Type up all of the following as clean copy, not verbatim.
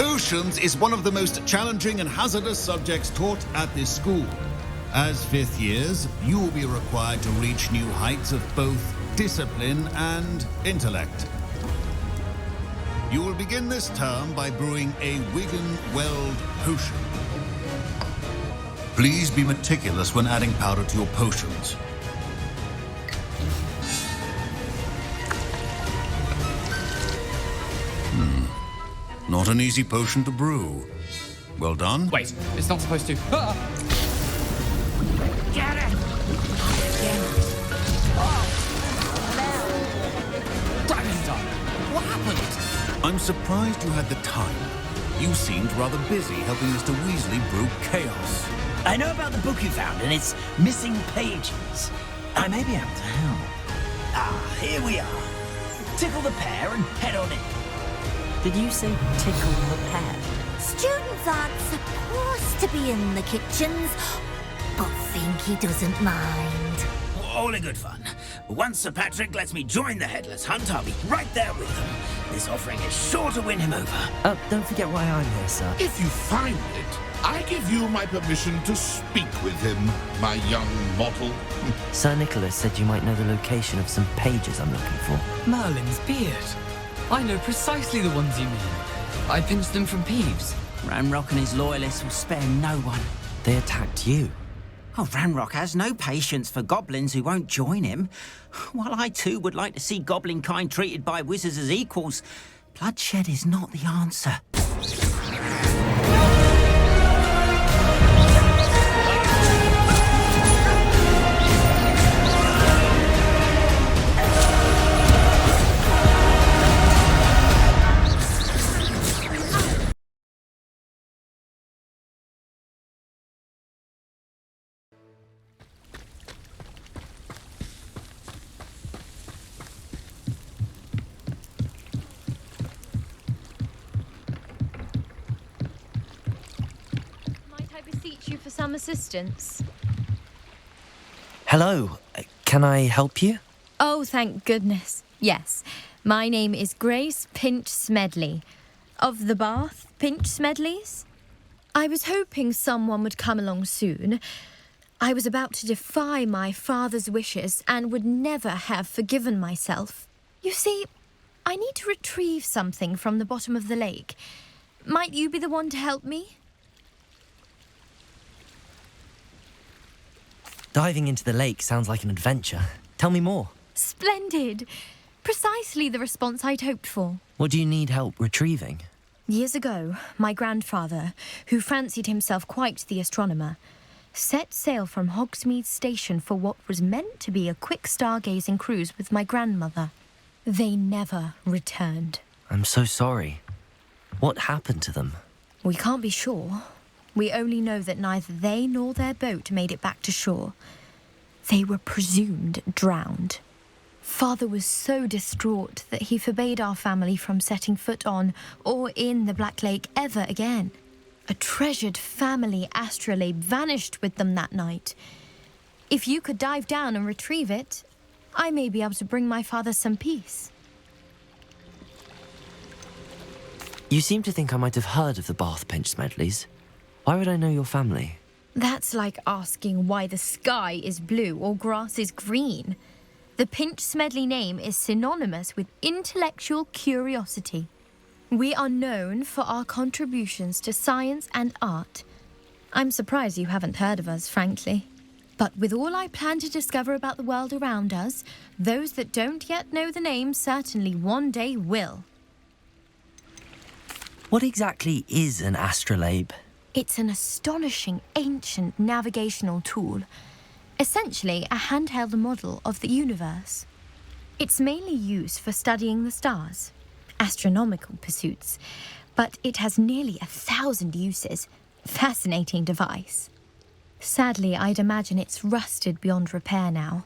Potions is one of the most challenging and hazardous subjects taught at this school. As fifth years, you will be required to reach new heights of both discipline and intellect. You will begin this term by brewing a Wigan Weld potion. Please be meticulous when adding powder to your potions. Not an easy potion to brew. Well done. Wait, it's not supposed to. Ah! Get it! Dragon's done. What happened? I'm surprised you had the time. You seemed rather busy helping Mr. Weasley brew chaos. I know about the book you found and its missing pages. I may be able to help. Ah, here we are. Tickle the pear and head on in. Did you say tickle the pear? Students aren't supposed to be in the kitchens, but Finky doesn't mind. All in good fun. Once Sir Patrick lets me join the Headless Hunt, I'll be right there with them. This offering is sure to win him over. Don't forget why I'm here, sir. If you find it, I give you my permission to speak with him, my young mortal. Sir Nicholas said you might know the location of some pages I'm looking for. Merlin's beard. I know precisely the ones you mean. I pinched them from Peeves. Ranrock and his loyalists will spare no one. They attacked you. Oh, Ranrock has no patience for goblins who won't join him. While I too would like to see goblin kind treated by wizards as equals, bloodshed is not the answer. You for some assistance? Hello, can I help you? Oh, thank goodness. Yes, my name is Grace Pinch Smedley, of the Bath Pinch Smedleys. I was hoping someone would come along soon. I was about to defy my father's wishes and would never have forgiven myself. You see, I need to retrieve something from the bottom of the lake. Might you be the one to help me? Diving into the lake sounds like an adventure. Tell me more. Splendid. Precisely the response I'd hoped for. What do you need help retrieving? Years ago, my grandfather, who fancied himself quite the astronomer, set sail from Hogsmeade Station for what was meant to be a quick stargazing cruise with my grandmother. They never returned. I'm so sorry. What happened to them? We can't be sure. We only know that neither they nor their boat made it back to shore. They were presumed drowned. Father was so distraught that he forbade our family from setting foot on or in the Black Lake ever again. A treasured family astrolabe vanished with them that night. If you could dive down and retrieve it, I may be able to bring my father some peace. You seem to think I might have heard of the Bath Pinch Smedleys. Why would I know your family? That's like asking why the sky is blue or grass is green. The Pinch Smedley name is synonymous with intellectual curiosity. We are known for our contributions to science and art. I'm surprised you haven't heard of us, frankly. But with all I plan to discover about the world around us, those that don't yet know the name certainly one day will. What exactly is an astrolabe? It's an astonishing ancient navigational tool. Essentially, a handheld model of the universe. It's mainly used for studying the stars, astronomical pursuits, but it has nearly 1,000 uses. Fascinating device. Sadly, I'd imagine it's rusted beyond repair now.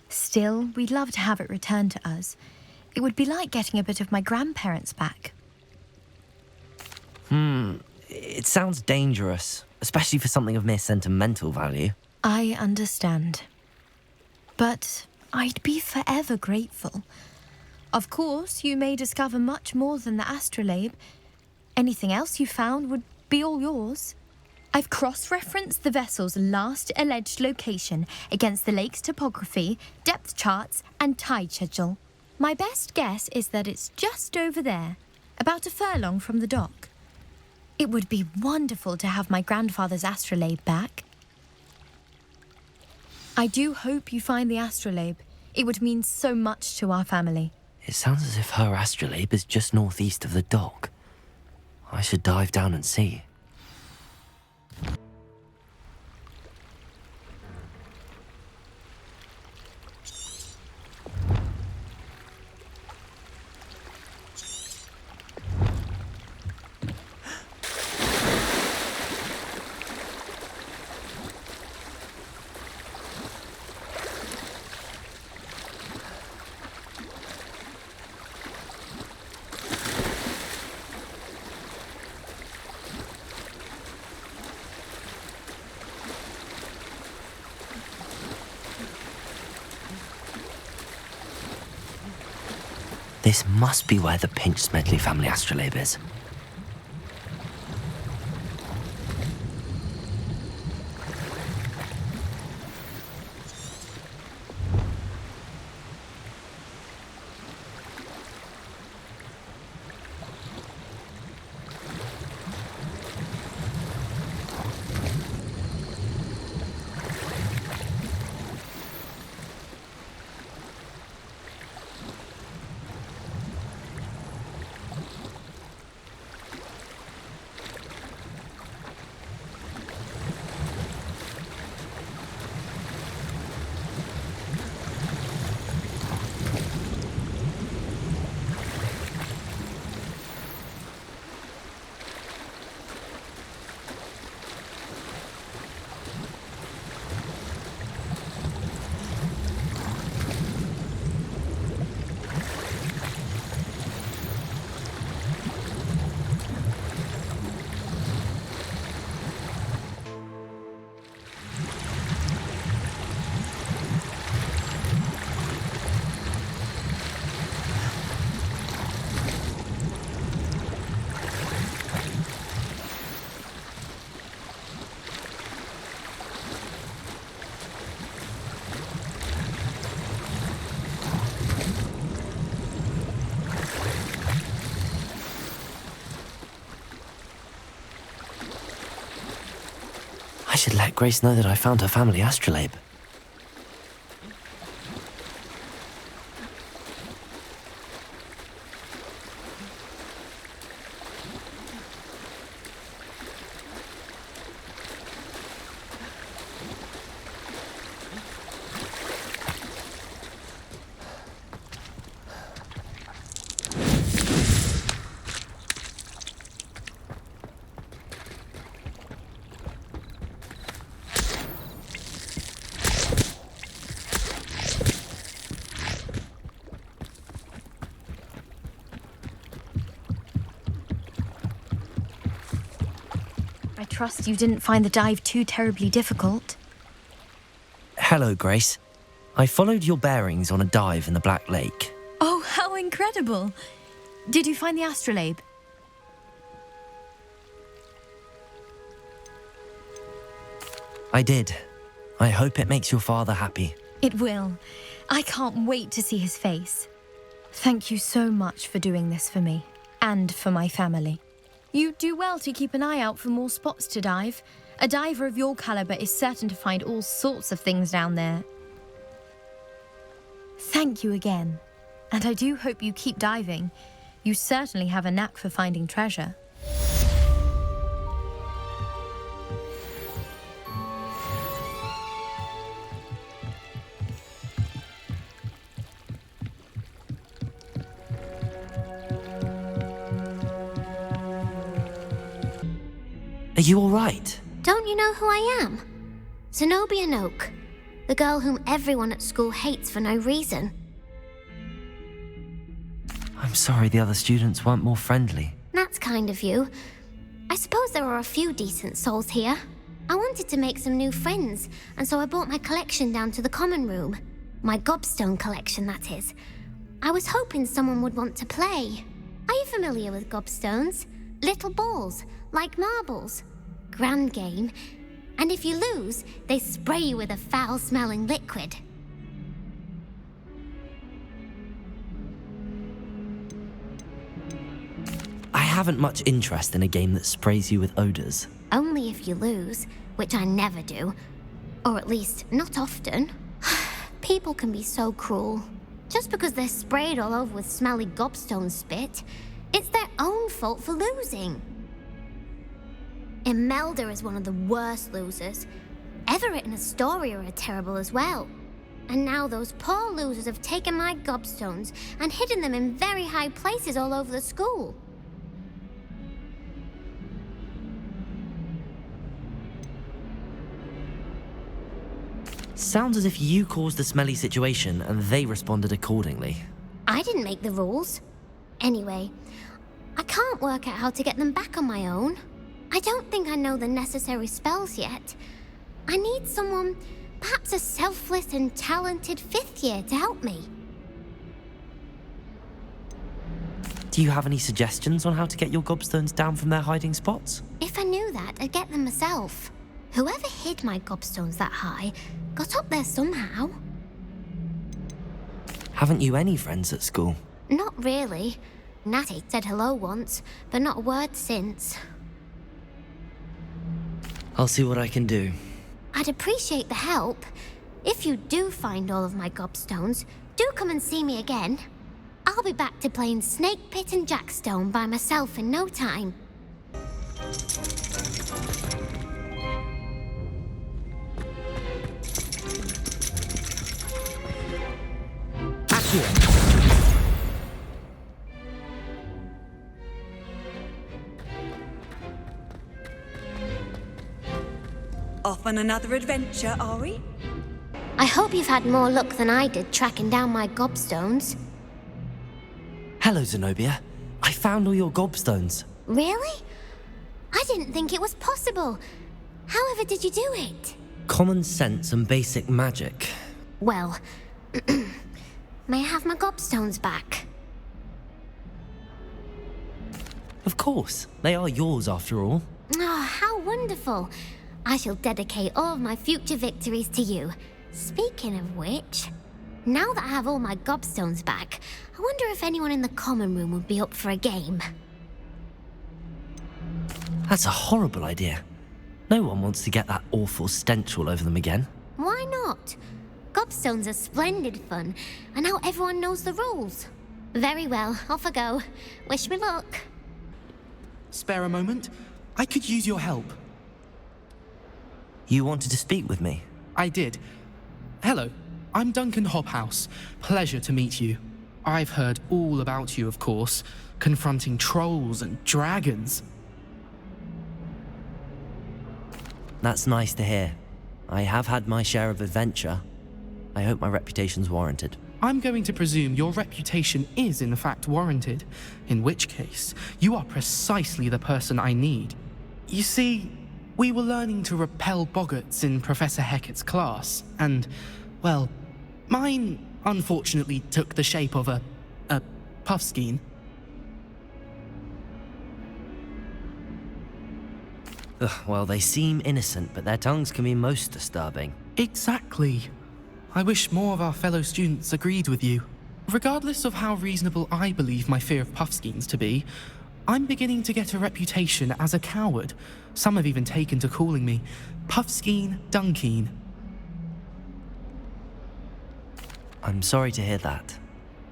Still, we'd love to have it returned to us. It would be like getting a bit of my grandparents back. It sounds dangerous, especially for something of mere sentimental value. I understand. But I'd be forever grateful. Of course, you may discover much more than the astrolabe. Anything else you found would be all yours. I've cross-referenced the vessel's last alleged location against the lake's topography, depth charts, and tide schedule. My best guess is that it's just over there, about a furlong from the dock. It would be wonderful to have my grandfather's astrolabe back. I do hope you find the astrolabe. It would mean so much to our family. It sounds as if her astrolabe is just northeast of the dock. I should dive down and see. This must be where the Pinch-Smedley family astrolabe is. I should let Grace know that I found her family astrolabe. I trust you didn't find the dive too terribly difficult. Hello, Grace. I followed your bearings on a dive in the Black Lake. Oh, how incredible! Did you find the astrolabe? I did. I hope it makes your father happy. It will. I can't wait to see his face. Thank you so much for doing this for me, and for my family. You do well to keep an eye out for more spots to dive. A diver of your caliber is certain to find all sorts of things down there. Thank you again. And I do hope you keep diving. You certainly have a knack for finding treasure. Are you all right? Don't you know who I am? Zenobia Noak, the girl whom everyone at school hates for no reason. I'm sorry the other students weren't more friendly. That's kind of you. I suppose there are a few decent souls here. I wanted to make some new friends, and so I brought my collection down to the common room. My gobstone collection, that is. I was hoping someone would want to play. Are you familiar with gobstones? Little balls, like marbles. Grand game. And if you lose, they spray you with a foul-smelling liquid. I haven't much interest in a game that sprays you with odors. Only if you lose, which I never do. Or at least, not often. People can be so cruel. Just because they're sprayed all over with smelly gobstone spit, it's their own fault for losing. Imelda is one of the worst losers. Everett and Astoria are terrible as well. And now those poor losers have taken my gobstones and hidden them in very high places all over the school. Sounds as if you caused the smelly situation and they responded accordingly. I didn't make the rules. Anyway, I can't work out how to get them back on my own. I don't think I know the necessary spells yet. I need someone, perhaps a selfless and talented 5th year to help me. Do you have any suggestions on how to get your gobstones down from their hiding spots? If I knew that, I'd get them myself. Whoever hid my gobstones that high got up there somehow. Haven't you any friends at school? Not really. Natty said hello once, but not a word since. I'll see what I can do. I'd appreciate the help. If you do find all of my gobstones, do come and see me again. I'll be back to playing Snake Pit and Jackstone by myself in no time. Off on another adventure, are we? I hope you've had more luck than I did tracking down my gobstones. Hello, Zenobia. I found all your gobstones. Really? I didn't think it was possible. However did you do it? Common sense and basic magic. Well, may I have my gobstones back? Of course. They are yours after all. Oh, how wonderful. I shall dedicate all of my future victories to you. Speaking of which, now that I have all my gobstones back, I wonder if anyone in the common room would be up for a game. That's a horrible idea. No one wants to get that awful stench all over them again. Why not? Gobstones are splendid fun, and now everyone knows the rules. Very well, off I go. Wish me luck. Spare a moment? I could use your help. You wanted to speak with me? I did. Hello, I'm Duncan Hobhouse. Pleasure to meet you. I've heard all about you, of course, confronting trolls and dragons. That's nice to hear. I have had my share of adventure. I hope my reputation's warranted. I'm going to presume your reputation is in fact warranted, in which case, you are precisely the person I need. You see, we were learning to repel boggarts in Professor Hecat's class, and, well, mine unfortunately took the shape of a puffskein. Well, they seem innocent, but their tongues can be most disturbing. Exactly. I wish more of our fellow students agreed with you. Regardless of how reasonable I believe my fear of puffskeins to be, I'm beginning to get a reputation as a coward. Some have even taken to calling me Puffskeen Dunkeen. I'm sorry to hear that.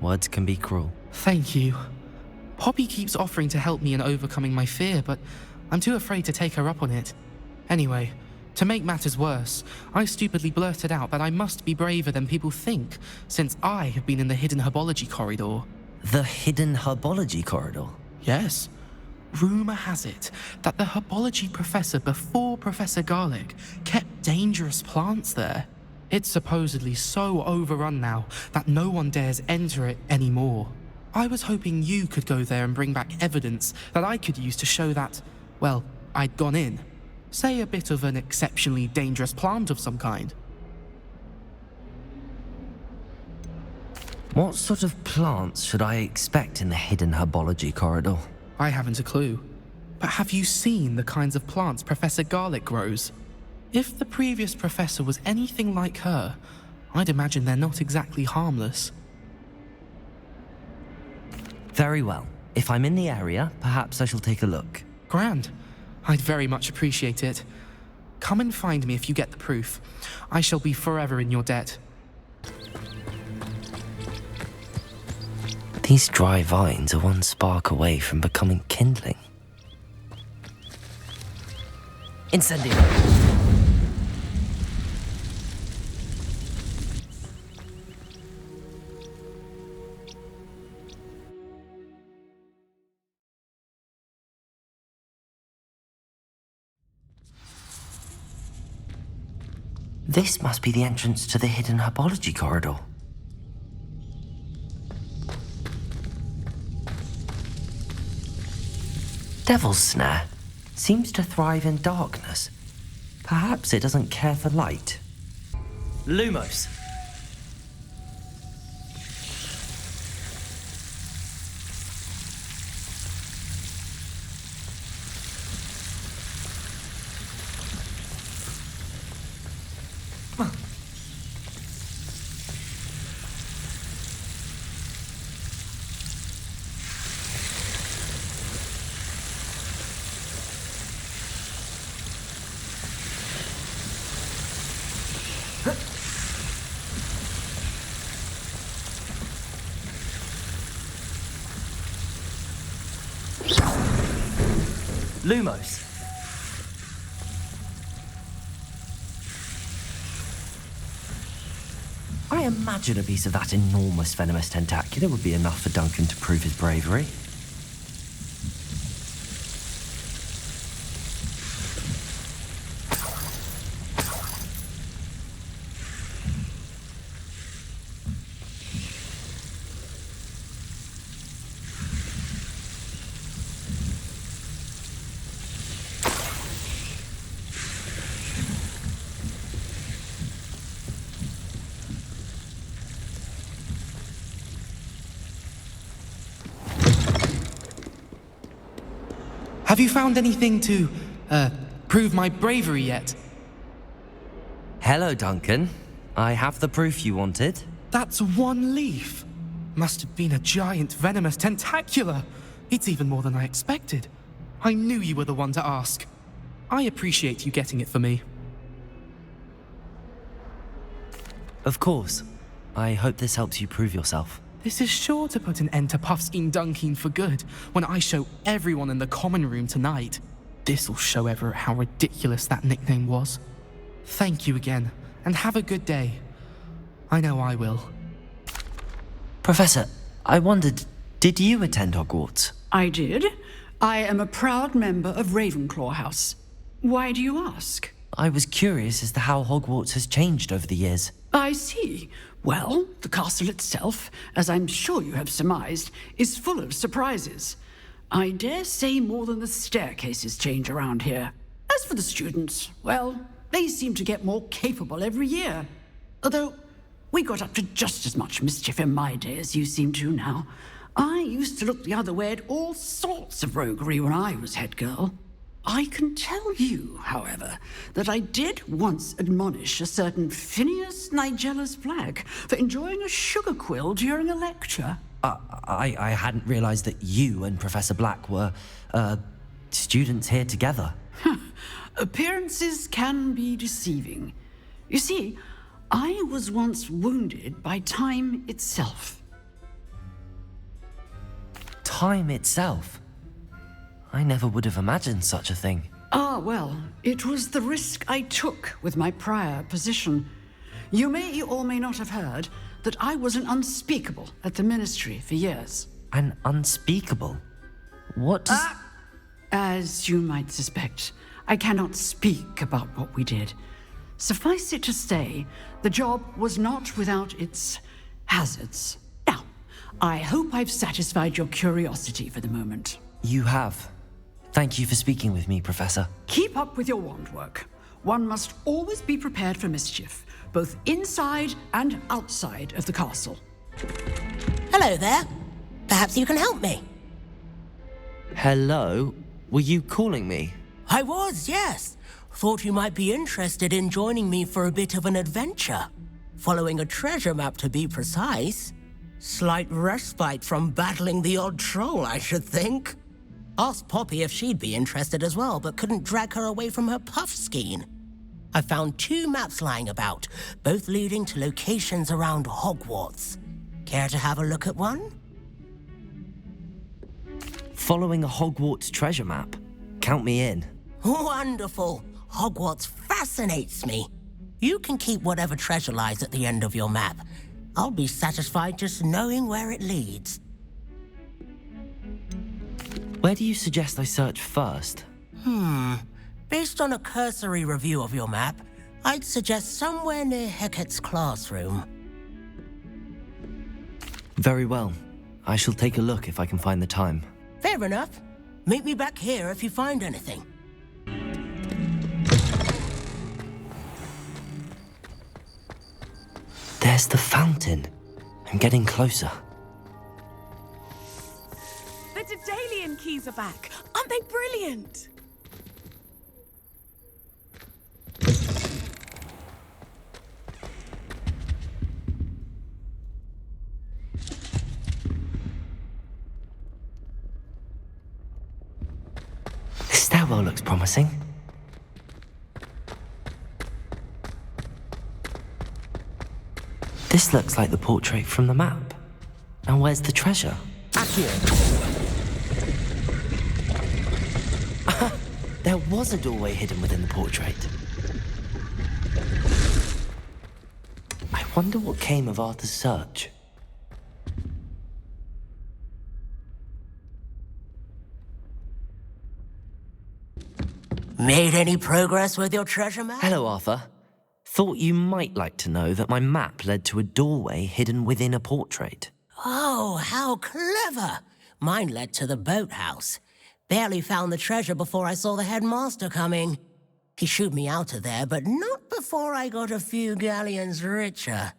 Words can be cruel. Thank you. Poppy keeps offering to help me in overcoming my fear, but I'm too afraid to take her up on it. Anyway, to make matters worse, I stupidly blurted out that I must be braver than people think, since I have been in the hidden herbology corridor. The hidden herbology corridor? Yes. Rumour has it that the herbology professor before Professor Garlic kept dangerous plants there. It's supposedly so overrun now that no one dares enter it anymore. I was hoping you could go there and bring back evidence that I could use to show that, well, I'd gone in. Say a bit of an exceptionally dangerous plant of some kind. What sort of plants should I expect in the hidden herbology corridor? I haven't a clue. but have you seen the kinds of plants Professor Garlick grows? If the previous professor was anything like her, I'd imagine they're not exactly harmless. Very well. If I'm in the area, perhaps I shall take a look. Grand. I'd very much appreciate it. Come and find me if you get the proof. I shall be forever in your debt. These dry vines are one spark away from becoming kindling. Incendio! This must be the entrance to the hidden herbology corridor. Devil's Snare seems to thrive in darkness. Perhaps it doesn't care for light. Lumos. Lumos. I imagine a piece of that enormous venomous tentacular would be enough for Duncan to prove his bravery. Have you found anything to, prove my bravery yet? Hello, Duncan. I have the proof you wanted. That's one leaf. Must have been a giant venomous tentacula. It's even more than I expected. I knew you were the one to ask. I appreciate you getting it for me. Of course. I hope this helps you prove yourself. This is sure to put an end to Puffskein Dunkeen for good when I show everyone in the common room tonight. This'll show Everett how ridiculous that nickname was. Thank you again, and have a good day. I know I will. Professor, I wondered, did you attend Hogwarts? I did. I am a proud member of Ravenclaw House. Why do you ask? I was curious as to how Hogwarts has changed over the years. I see. Well, the castle itself, as I'm sure you have surmised, is full of surprises. I dare say more than the staircases change around here. As for the students, well, they seem to get more capable every year. Although, we got up to just as much mischief in my day as you seem to now. I used to look the other way at all sorts of roguery when I was head girl. I can tell you, however, that I did once admonish a certain Phineas Nigella's Flag for enjoying a sugar quill during a lecture. I hadn't realized that you and Professor Black were, students here together. Appearances can be deceiving. You see, I was once wounded by time itself. Time itself? I never would have imagined such a thing. Ah, well, it was the risk I took with my prior position. You may or may not have heard that I was an unspeakable at the Ministry for years. An unspeakable? What does... As you might suspect, I cannot speak about what we did. Suffice it to say, the job was not without its hazards. Now, I hope I've satisfied your curiosity for the moment. You have. Thank you for speaking with me, Professor. Keep up with your wand work. One must always be prepared for mischief, both inside and outside of the castle. Hello there. Perhaps you can help me. Hello? were you calling me? I was, yes. Thought you might be interested in joining me for a bit of an adventure. Following a treasure map, to be precise. Slight respite from battling the odd troll, I should think. Asked Poppy if she'd be interested as well, but couldn't drag her away from her puff skein. I found 2 maps lying about, both leading to locations around Hogwarts. Care to have a look at one? Following a Hogwarts treasure map? Count me in. Wonderful. Hogwarts fascinates me. You can keep whatever treasure lies at the end of your map. I'll be satisfied just knowing where it leads. Where do you suggest I search first? Based on a cursory review of your map, I'd suggest somewhere near Hecat's classroom. Very well. I shall take a look if I can find the time. Fair enough. Meet me back here if you find anything. There's the fountain. I'm getting closer. The Daedalian keys are back. Aren't they brilliant? This stairwell looks promising. This looks like the portrait from the map. Now where's the treasure? There was a doorway hidden within the portrait. I wonder what came of Arthur's search. Made any progress with your treasure map? Hello, Arthur. Thought you might like to know that my map led to a doorway hidden within a portrait. Oh, how clever! Mine led to the boathouse. Barely found the treasure before I saw the headmaster coming. He shooed me out of there, but not before I got a few galleons richer.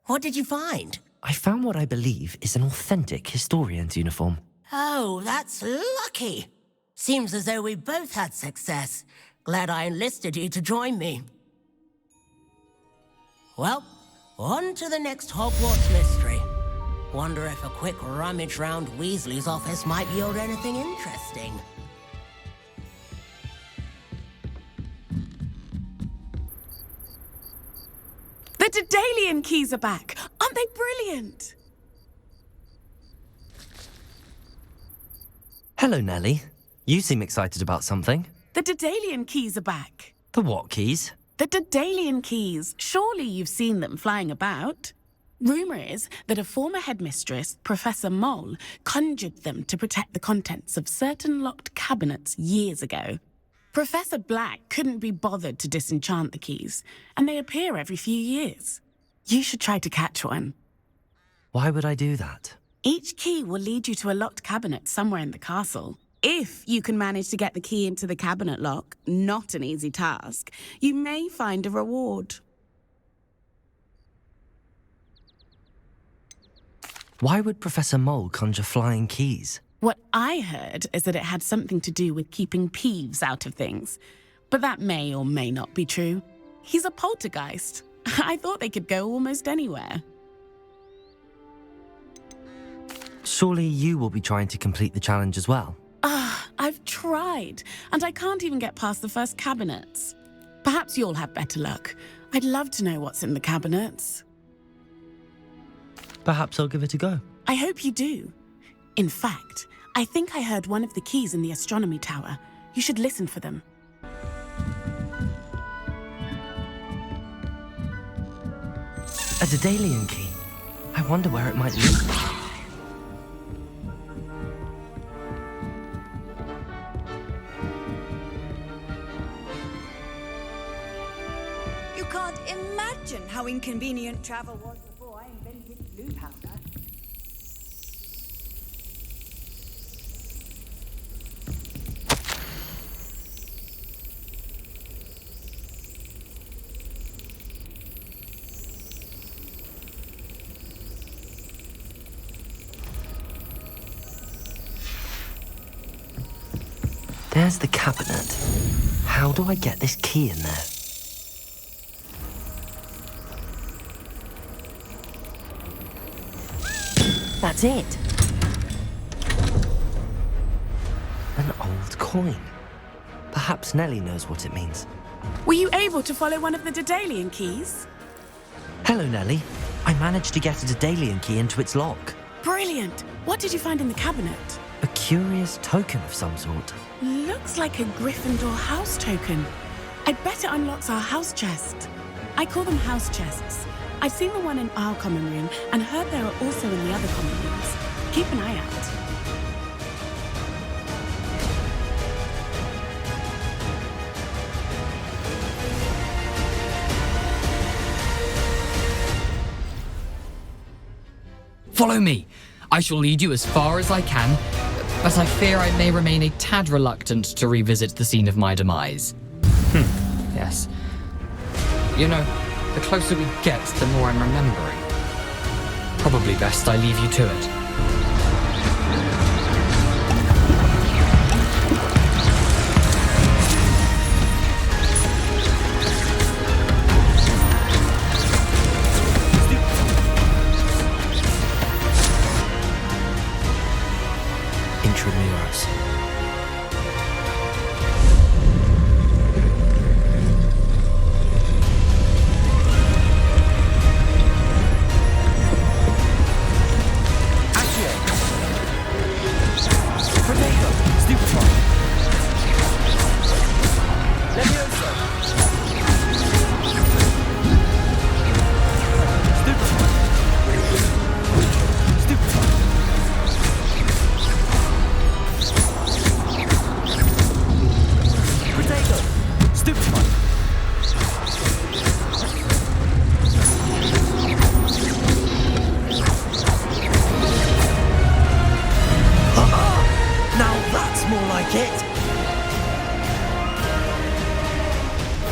What did you find? I found what I believe is an authentic historian's uniform. Oh, that's lucky. Seems as though we both had success. Glad I enlisted you to join me. Well, on to the next Hogwarts mystery. Wonder if a quick rummage round Weasley's office might yield anything interesting. The Daedalian keys are back. Aren't they brilliant? Hello, Nellie. You seem excited about something. The Daedalian keys are back. The what keys? The Daedalian keys. Surely you've seen them flying about. Rumour is that a former headmistress, Professor Mole, conjured them to protect the contents of certain locked cabinets years ago. Professor Black couldn't be bothered to disenchant the keys, and they appear every few years. You should try to catch one. Why would I do that? Each key will lead you to a locked cabinet somewhere in the castle. If you can manage to get the key into the cabinet lock, not an easy task, you may find a reward. Why would Professor Mole conjure flying keys? What I heard is that it had something to do with keeping Peeves out of things. But that may or may not be true. He's a poltergeist. I thought they could go almost anywhere. Surely you will be trying to complete the challenge as well. I've tried, and I can't even get past the first cabinets. Perhaps you'll have better luck. I'd love to know what's in the cabinets. Perhaps I'll give it a go. I hope you do. In fact, I think I heard one of the keys in the astronomy tower. You should listen for them. A Daedalian key. I wonder where it might lead. You can't imagine how inconvenient travel was before I invented blue powder. There's the cabinet. How do I get this key in there? That's it. An old coin. Perhaps Nellie knows what it means. Were you able to follow one of the Daedalian keys? Hello, Nellie. I managed to get a Daedalian key into its lock. Brilliant! What did you find in the cabinet? A curious token of some sort. Looks like a Gryffindor house token. I'd bet it unlocks our house chest. I call them house chests. I've seen the one in our common room and heard there are also in the other common rooms. Keep an eye out. Follow me. I shall lead you as far as I can, but I fear I may remain a tad reluctant to revisit the scene of my demise. Yes. You know, the closer we get, the more I'm remembering. Probably best I leave you to it. Intramuros.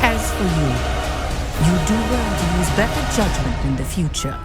As for you, you do well to use better judgment in the future.